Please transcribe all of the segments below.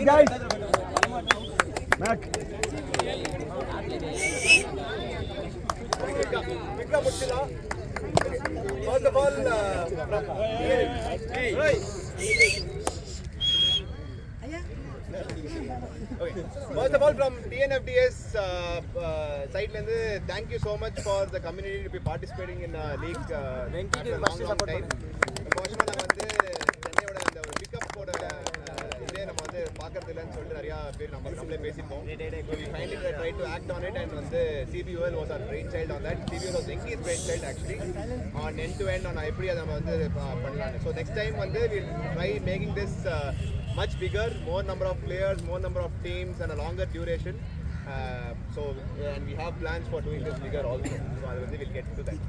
Guys. Mac. First of all, First of all, from TNFDS side, thank you so much for the community to be participating in league after a long time. மோசமாக நாங்கள் சென்னையோட இந்த ஒரு பிக்கப்போட இதே நம்ம பார்க்கறதில்லன்னு சொல்லிட்டு நிறையா பேர் நம்மளே பேசிப்போம். We finally tried to act on it and CBOL was our brainchild on that. CBOL was Venki's brainchild actually on end-to-end on எப்படி அதை நம்ம பண்ணலான்னு. So next time we'll try making this much bigger, more number of players, more number of teams and a longer duration. And we have plans for doing this bigger also. So we'll get to that.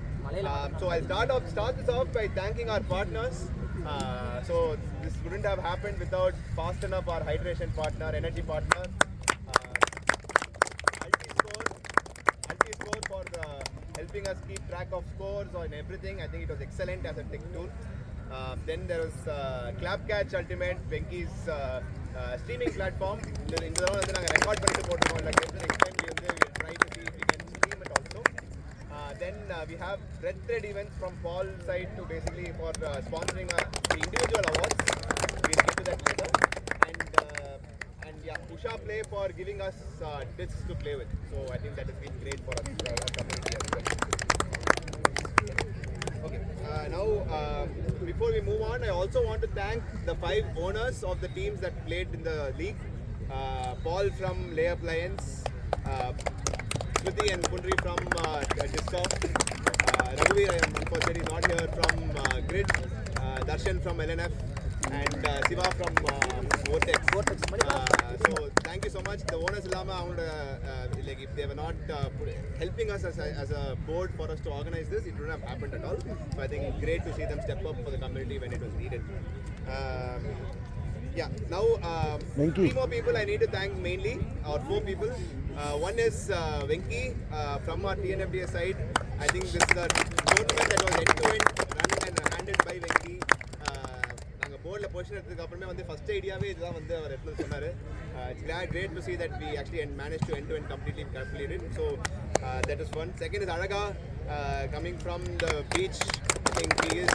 So I'll start this off by thanking our partners. So this wouldn't have happened without Fast Enough, our hydration partner, energy partner. Ultiscore for helping us keep track of scores on everything. I think it was excellent as a tech tool. Then there was Clapcatch Ultimate, Venki's streaming platform. In the record like next time we'll try to see if we can stream it also. Then we have Red Thread events from Paul's side to basically for sponsoring the individual awards. We'll get to that later. And Usha Play for giving us discs to play with. So I think that has been great for us, our community as well. Okay, now before we move on, I also want to thank the 5 owners of the teams that played in the league. Paul from Layup Lions, Smriti and Kundri from Discoff, Raghuveer, I am unfortunately not here, from Grid, Darshan from LNF, and Siva from Vortex. So thank you so much. The owners like if they were not helping us as a board for us to organize this, it wouldn't have happened at all. So I think great to see them step up for the community when it was needed. Now 3 more people I need to thank mainly, or 4 people. One is Venki from our TNFDS side. I think this is a tournament that was end-to-end run and handled by Venki. நாங்கள் போர்டில் position எடுத்ததுக்கு அப்புறமே first ஐடியாவே இதுதான் அவர் எடுத்து சொன்னார். It's great to see that we actually managed to end-to-end completely calculate it. So that is one. Second is Alaga coming from the beach. I think he is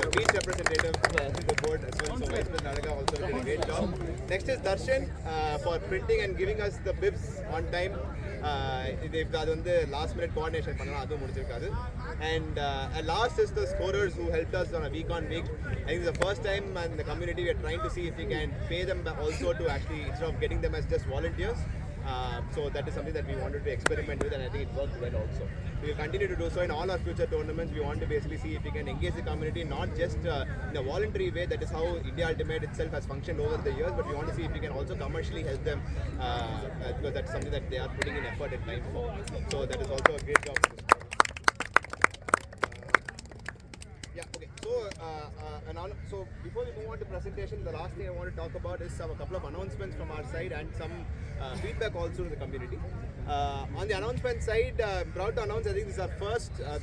the beach representative to the board as well. So Vice President Alaga also did a great job. Next is Darshan for printing and giving us the bibs on time. அது last minute coordination பண்ணலாம், அதுவும் முடிச்சிருக்காது. And last is the scorers who helped us on a week on week. I think it's the first time in the community we are trying to see if we can pay them also to actually, instead of getting them as just volunteers. So that is something that we wanted to experiment with, and I think it worked well also. We will continue to do so in all our future tournaments. We want to basically see if we can engage the community, not just in a voluntary way. That is how India Ultimate itself has functioned over the years, but we want to see if we can also commercially help them because that's something that they are putting in effort and time for. So that is also a great job. Okay. So before we move on to presentation, the last thing I want to talk about is a couple of announcements from our side and some feedback also to the community. On the announcement side, I'm proud to announce, I think this is our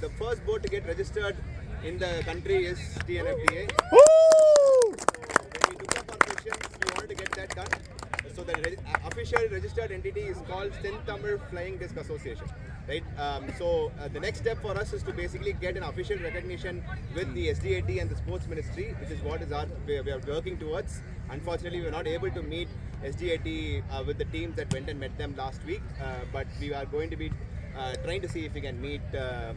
the first board to get registered in the country is TNFDA. So when we took up our questions, we wanted to get that done. So the official registered entity is called Tamil Flying Disc Association. Right? So the next step for us is to basically get an official recognition with the SDAT and the Sports Ministry, which is what is we are working towards. Unfortunately, we were not able to meet SDAT with the teams that went and met them last week, but we are going to be trying to see if we can meet Sir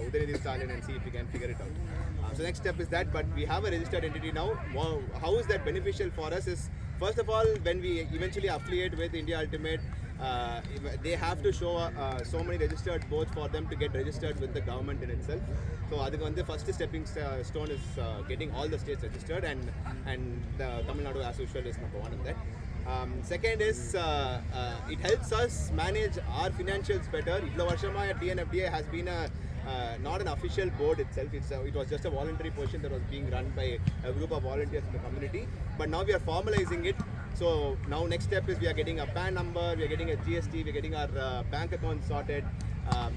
Udayanidhi Stalin and see if we can figure it out. So next step is that, but we have a registered entity now. How is that beneficial for us is, first of all, when we eventually affiliate with India Ultimate, they have to show so many registered boards for them to get registered with the government in itself. So adukku the first stepping stone is getting all the states registered, and Tamil Nadu as usual is number 1 in that. Second is it helps us manage our financials better. Ivlo varshama TNFDA has been not an official board itself. It was just a voluntary position that was being run by a group of volunteers in the community. But now we are formalizing it. So now next step is we are getting a PAN number, we are getting a GST, we are getting our bank account sorted,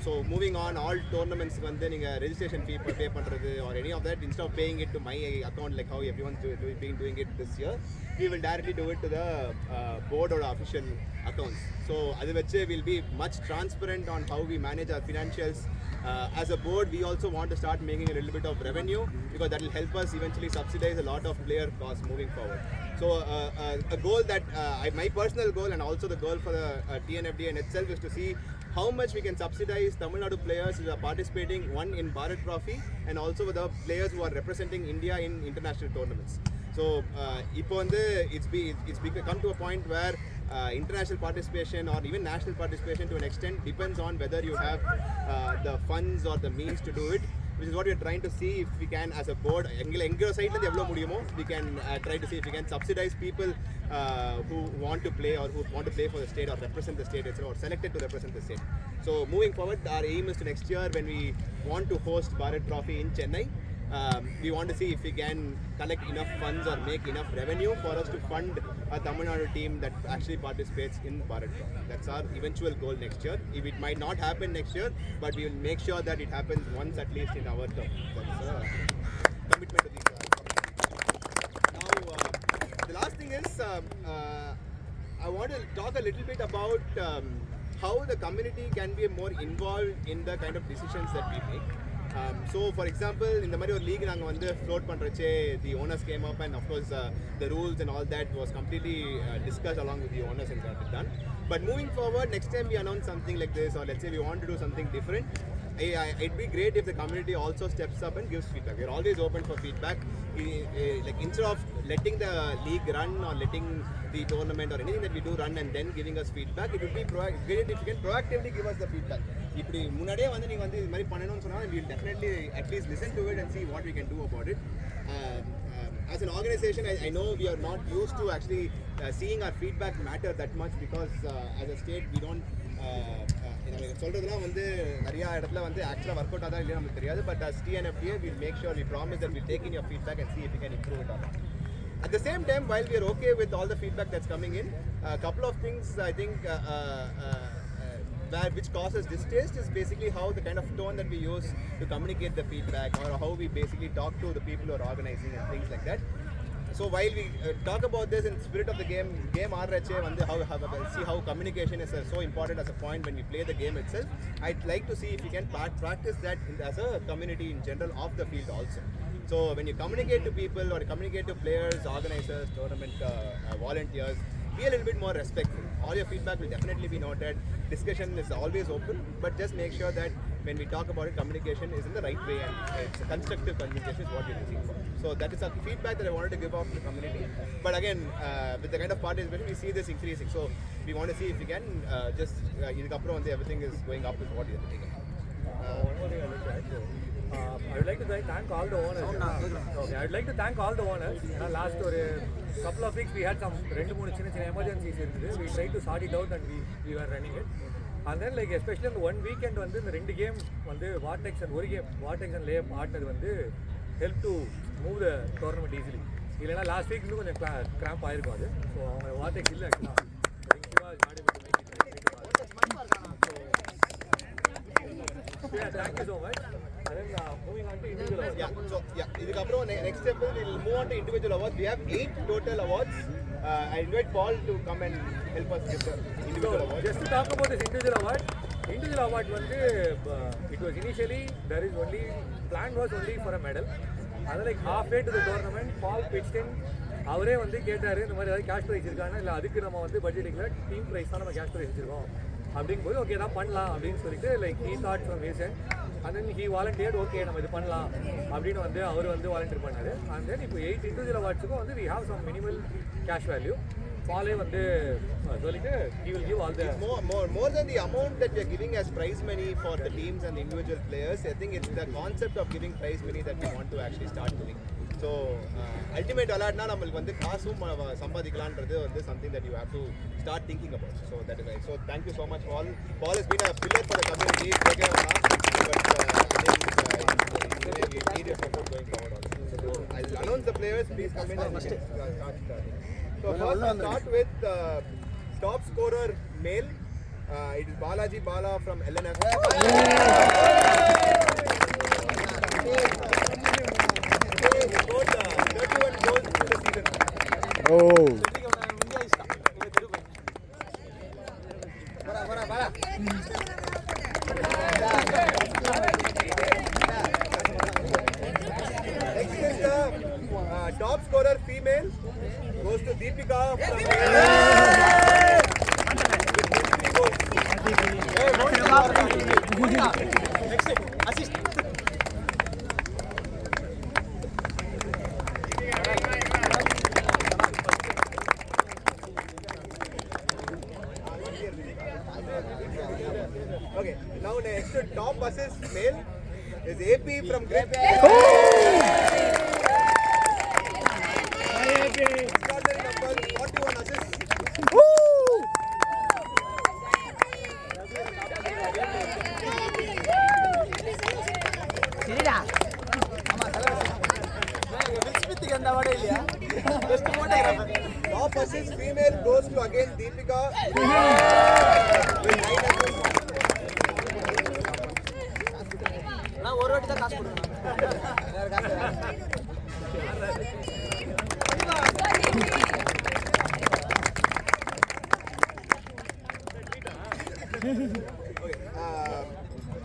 So moving on, all tournaments வந்து நீங்க registration fee pay பண்றது or any of that, instead of paying it to my account like how everyone's doing it this year, we will directly do it to the board or official accounts. So அது வச்சு will be much transparent on how we manage our financials. As a board, we also want to start making a little bit of revenue because that will help us eventually subsidize a lot of player costs moving forward. So a goal that my personal goal and also the goal for the TNFD in itself is to see how much we can subsidize Tamil Nadu players who are participating one in Bharat Trophy and also with the players who are representing India in international tournaments. So இப்போ வந்து it's come to a point where international participation or even national participation to an extent depends on whether you have the funds or the means to do it, which is what we are trying to see if we can as a board எங்க சைடுல இருந்து எவ்வளவு முடியுமோ we can try to see if we can subsidize people who want to play or who want to play for the state or represent the state itself or selected to represent the state. So moving forward, our aim is to next year when we want to host Bharat Trophy in Chennai, we want to see if we can collect enough funds or make enough revenue for us to fund a Tamil Nadu team that actually participates in Bharat Trophy. That's our eventual goal next year. If it might not happen next year, but we will make sure that it happens once at least in our term. That's a commitment to these. Now, the last thing is I want to talk a little bit about how the community can be more involved in the kind of decisions that we make. So for example, in the Mario League, we float pandrache, the owners came up and of course the rules and all that was completely discussed along with the owners and got it done. But moving forward, next time we announce something like this or let's say we want to do something different, it'd be great if the community also steps up and gives feedback. We're always open for feedback. Like instead of letting the league run or letting the tournament or anything that we do run and then giving us feedback, it would be great if you can proactively give us the feedback. இப்படி முன்னாடியே வந்து நீங்கள் வந்து இது மாதிரி பண்ணணும்னு சொன்னால் we'll definitely at least listen to it and see what we can do about it. As an organization, I know we are not used to actually seeing our feedback matter that much because as a state we don't சொல்றதுலாம் வந்து நிறைய இடத்துல வந்து ஆக்சுவலாக work out ஆதா இல்லையா நமக்கு தெரியாது. But as TNFDA we'll make sure we promise that we'll take in your feedback and see if we can improve it or not. At the same time, while we are okay with all the feedback that's coming in, a couple of things I think which causes distaste is basically how the kind of tone that we use to communicate the feedback or how we basically talk to the people who are organizing and things like that. So while we talk about this in spirit of the game ஆடுறச்சே வந்து see how communication is so important as a point when we play the game itself. I'd like to see if we can practice that as a community in general off the field also. So when you communicate to people or communicate to players, organizers, tournament volunteers, be a little bit more respectful. All your feedback will definitely be noted. Discussion is always open, but just make sure that when we talk about it, communication is in the right way and it's a constructive communication is what we're looking for. So that is a feedback that I wanted to give off to the community. But again, with the kind of participation, we see this increasing. So we want to see if we can just everything is going up with what we are thinking. One more thing I would like to I would like to thank all the owners. Okay, I would like to thank all the owners. Last couple of weeks we had some 2-3 சின்ன emergencies irundhu. We tried to sort it out and we were running it. And then like especially on the one weekend வந்து இந்த ரெண்டு game வந்து Vortex and ஒரு game Vortex and Layup ஆடினது வந்து help to move the tournament easily. இல்லைனா last week இன்னும் கொஞ்சம் cramp ஆயிருக்கும் அது. ஸோ அவங்க Vortex இல்லை ஆக்சுவலாக thank you so much. And then moving on to individual awards. இதுக்கப்புறம் next step we'll move on to individual awards. We have 8 total awards. I invite Paul to come and help us with the individual awards. Just to talk about this individual award வந்து it was initially there is only plan was only for a medal. அது like halfway to the tournament Paul pitched in. அவரே வந்து கேட்டாரு இந்த மாதிரி ஏதாவது cash prize இருக்கானா இல்லை அதுக்கு நம்ம வந்து பட்ஜெட் இல்லை டீம் ப்ரைஸ் தான் நம்ம கேஷ் ப்ரைஸ் வச்சிருக்கோம் அப்படிங்கும்போது ஓகே தான் பண்ணலாம் அப்படின்னு சொல்லிட்டு like he thought from his end and then he volunteered okay நம்ம இது பண்ணலாம் அப்படின்னு வந்து அவர் வந்து வாலண்டியர் பண்ணார். அண்ட் தென் இப்போ 8 இண்டிவிஜுவல் அவார்ட்ஸுக்கும் வந்து we have some minimal cash value. Paulé வந்து சொல்லிட்டு he will give all the more than the amount that we are giving as prize money for the teams and the individual players. I think it's the concept of giving prize money that we want to actually start doing. So ultimate விளையாட்னா நம்மளுக்கு வந்து காசும் சம்பாதிக்கலான்றது வந்து something that you have to start thinking about. So that is right. So thank you so much Paul. Paul has been a pillar for the community. But I think need your support going forward also. So I'll announce the players. Please come in and start. So first we'll start with top scorer male. It is Balaji Bala from LNF. He scored 31 goals in the season. Oh. Next is the top scorer female goes to Deepika from Okay, now next to top assist male is AP from Grip. Extraordinary number, 41 assists. Top assist female goes to again Deepika with 9 assists.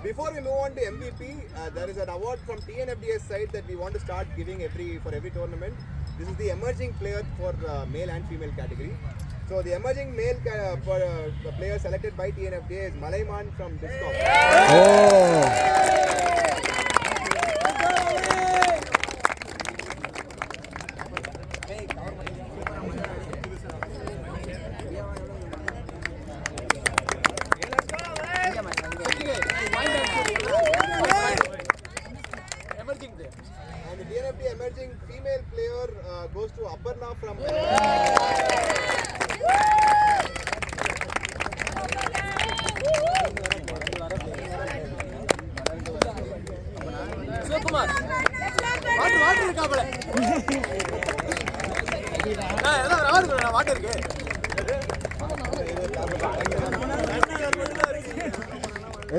Before we move on to MVP, there is an award from TNFDS side that we want to start giving for every tournament. This is the emerging player for male and female category. So the emerging male player selected by TNFDA is Malaiman from Discom. And the TNFD emerging female player goes to Aparna from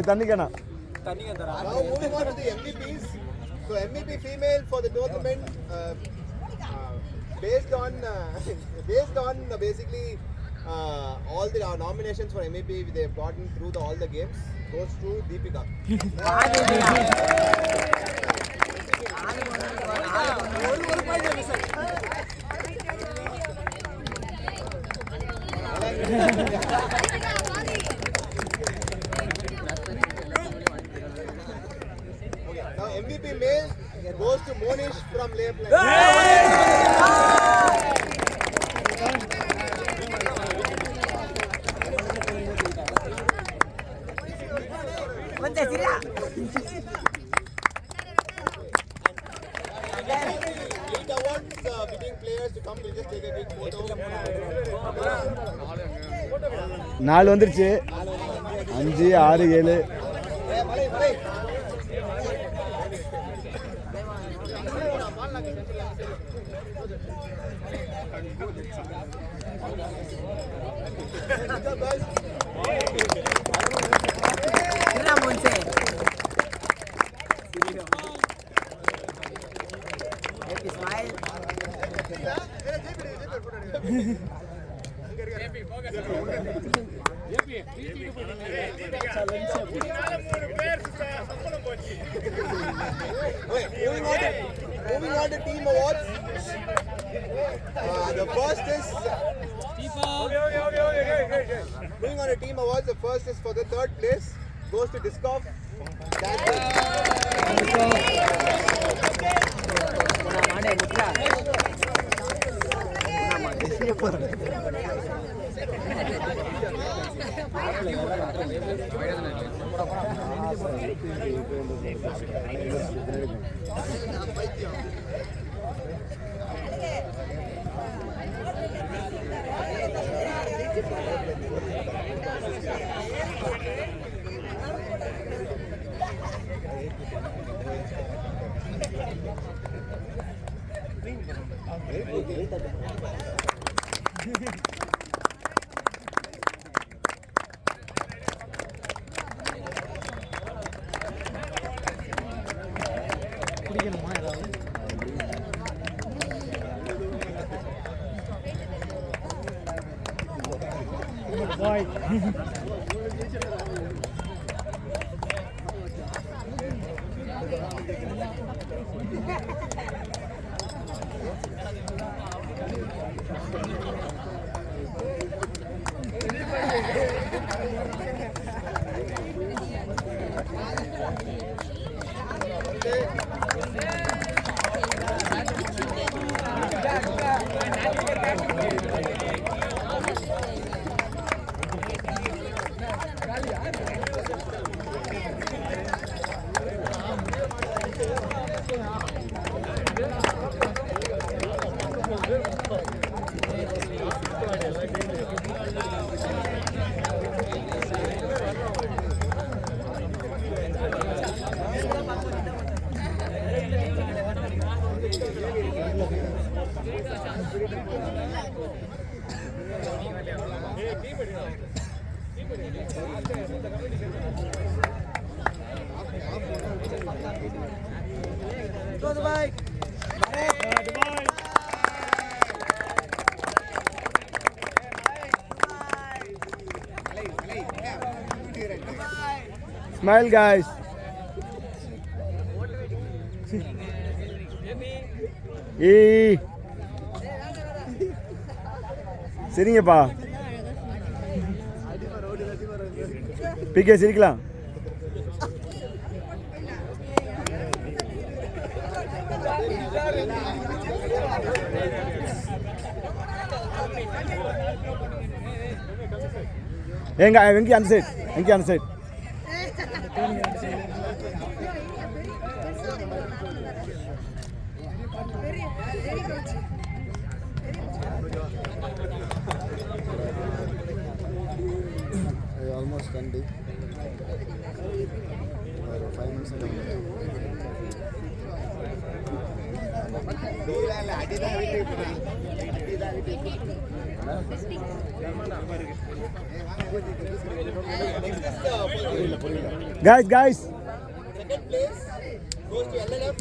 தண்ணிக்கண்ணா. Now moving on to the MVPs. So MVP female for the tournament, based on basically all the nominations for MVP they've gotten through all the games goes to Deepika. Okay, now MVP male goes to Monish from Layupline. Eight awards between players to come. We'll just take a quick photo. 4 வந்துருச்சு. 5 6 7. Moving on to team awards. The first is moving on to team awards. The first is for the third place goes to Discoff. Smile, guys. ஏய் சரிங்கப்பா PK சிரிக்கலாம். எங்க வெங்கி அந்த side, Venky அந்த side. almost done day. 5 minutes ago. Guys. Second place goes to LNF.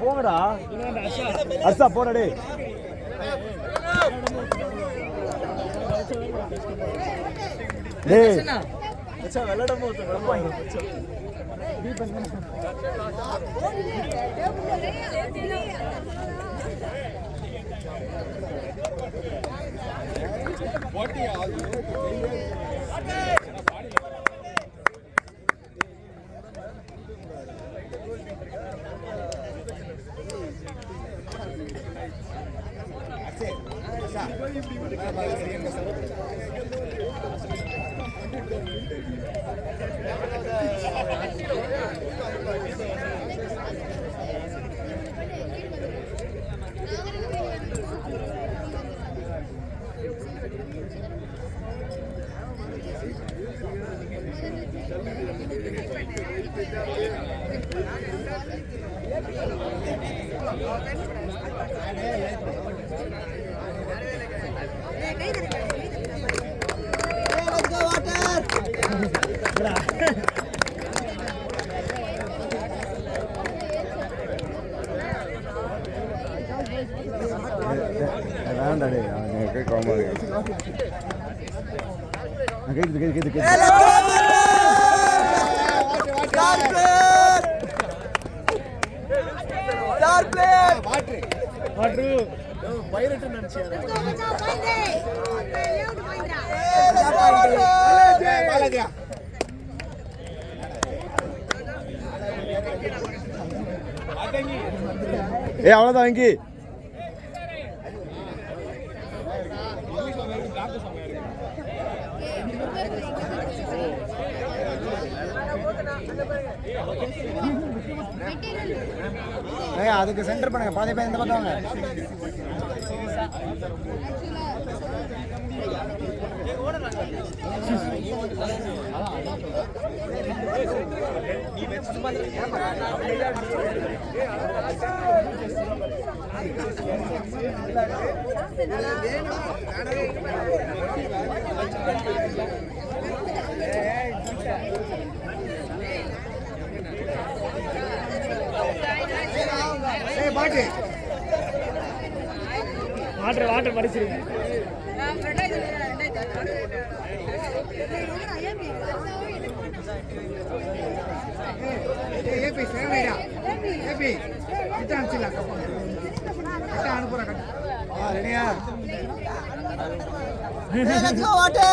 போங்கடா அர்ஷா போடா டேய். டேய் அச்சா வெள்ளடம் போட்டு வரப்பாங்க அச்சா பீ பண்ணு. What are you? அவ்வளோதான் வெங்கி. அதுக்கு சென்டர் பண்ணுங்க, பாதி பேர் இந்த பக்கம் வாங்க. வாட்டர் படிச்சிருங்க ஏபி சேவைடா ஏபி கிட்ட அனுப்பிடல கிட்ட அனுப்புற கட்ட ரெடியா let's go water.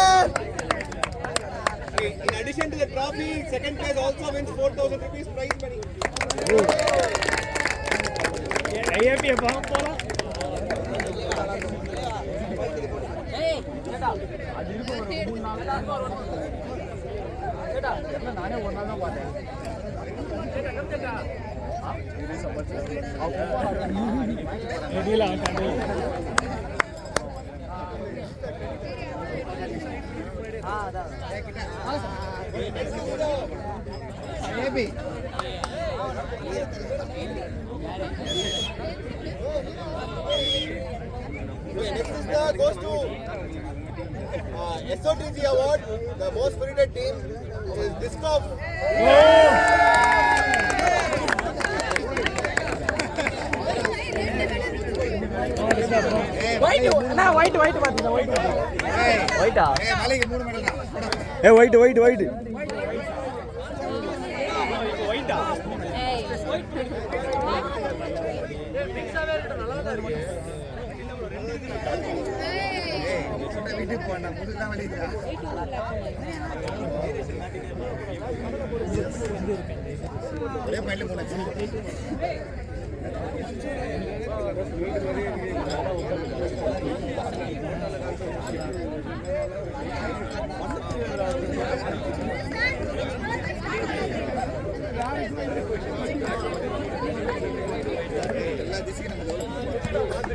In addition to the trophy, second place also wins 4,000 rupees prize money. IAP போலாம் நானே ஒன்னா தான் பார்த்தேன் AB Goes to SOTG award. The most spirited team is Disc Golf. White பாத்தீங்க ஒயிட்டா மலைக்கு 3 மெடல் தான் ஒயிட் ஒயிட்டா வீட்டுக்கு போனா முதுகுலாம் வலிக்குதா ஒரே பையில போனச்சு எல்லா திசைக்கும்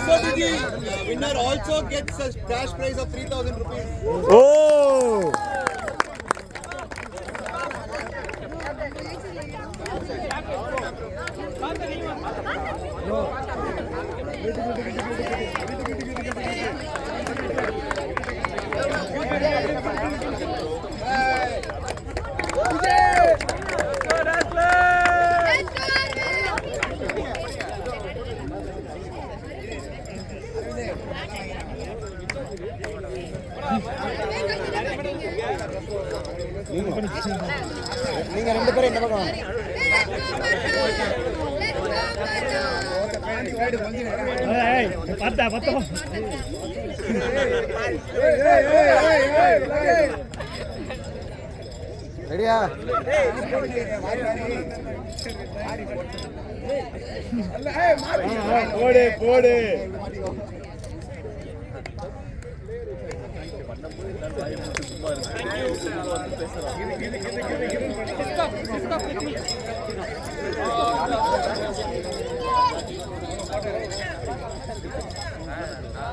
SOTG winner also gets a cash prize of 3,000 rupees. Oh! நீங்க ரெண்டு பேரும் இந்த பக்கம் பார்த்தா பார்த்தோம் ரெடியா போடு போடு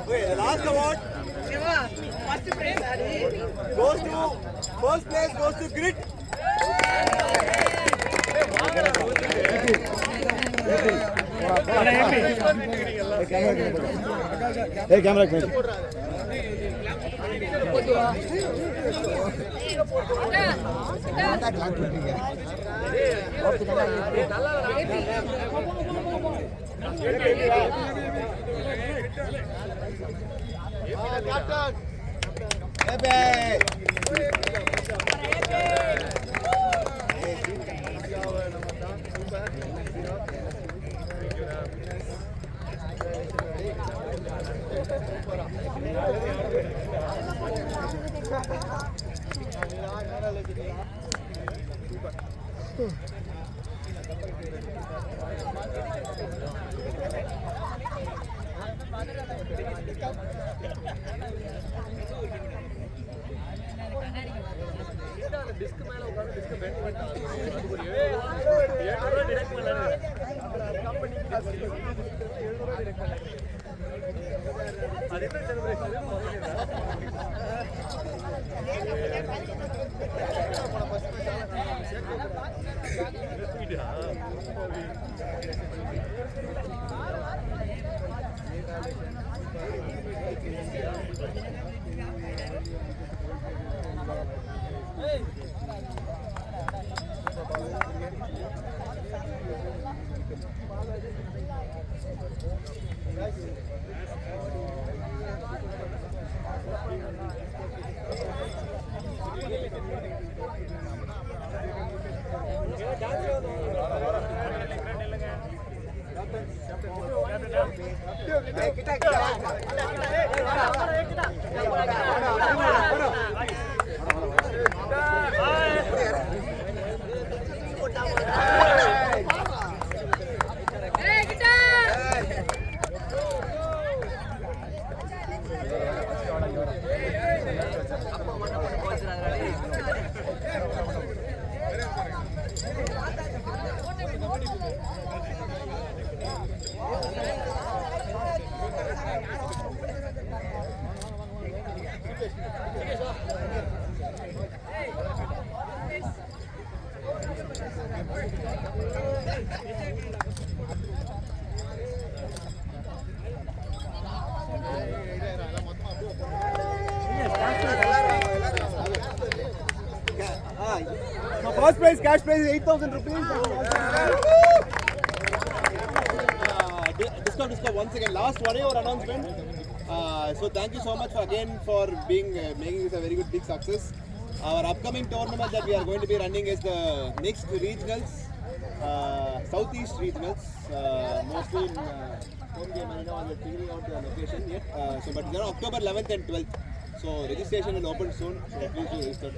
Okay, the last award goes to first place goes to Grit. Hey, camera man. Captain. Disk மேல உட்கார்ந்து டிஸ்க் பெண்ட் பண்ணிட்டாங்க. அது ஒரு 7 ரூபாய் டிடக்ட் பண்ணாங்க. அது என்ன celebration? First prize, cash prize is 8,000 rupees. Discount once again. Last 1 hour announcement. So thank you so much for being making this a very good big success. Our upcoming tournament that we are going to be running is the next regionals, Southeast regionals, mostly in home game arena. We are figuring out the location yet. But it's on October 11th and 12th. So registration will open soon. So please do register.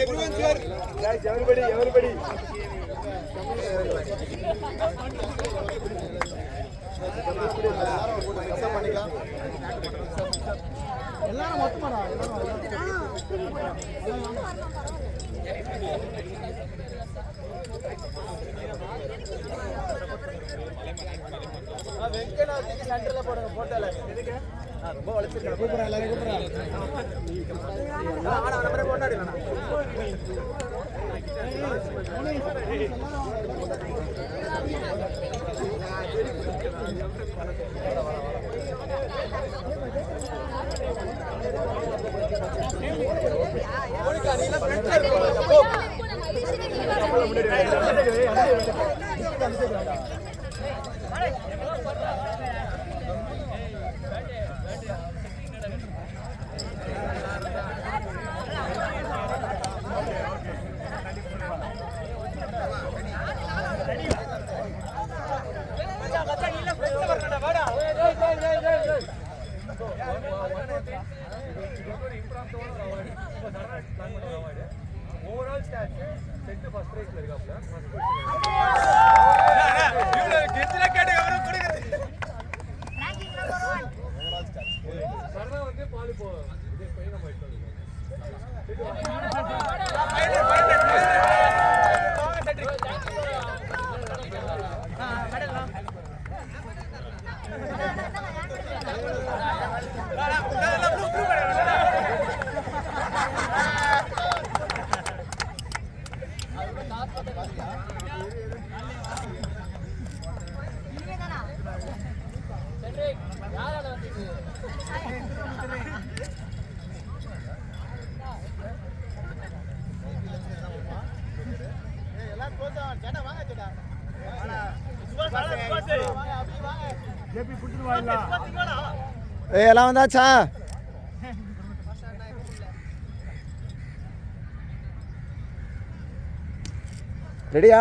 Everyone's here. Guys, everybody. எல்லாரும் மொத்தமாடா வெங்கடாஜிக்கு சென்டர்ல போடுங்க போட்டோல எதுக்கு ரொம்ப வளைச்சிருக்கா கூப்பிடுறேன் எல்லாரும் கூப்பிடுறேன் ஆனா நம்மளே கொண்டாடிடலாம் மோனிகா நீ எல்லாம் ஃப்ரெண்ட்ல இருக்க போ ஓவரால் ஸ்டாட்ஸ் செட் ஃபர்ஸ்ட் பிரைஸ்ல இருக்காப்ல இவங்க கெட்ல கேட்ட எவரோ குடிக்குது ரேங்கிங் நம்பர் 1 ஓவரால் ஸ்டாட்ஸ் சரணா வந்து பால் போ இது பையன போயிட்டு எல்லாம் வந்தாச்சா? ரெடியா?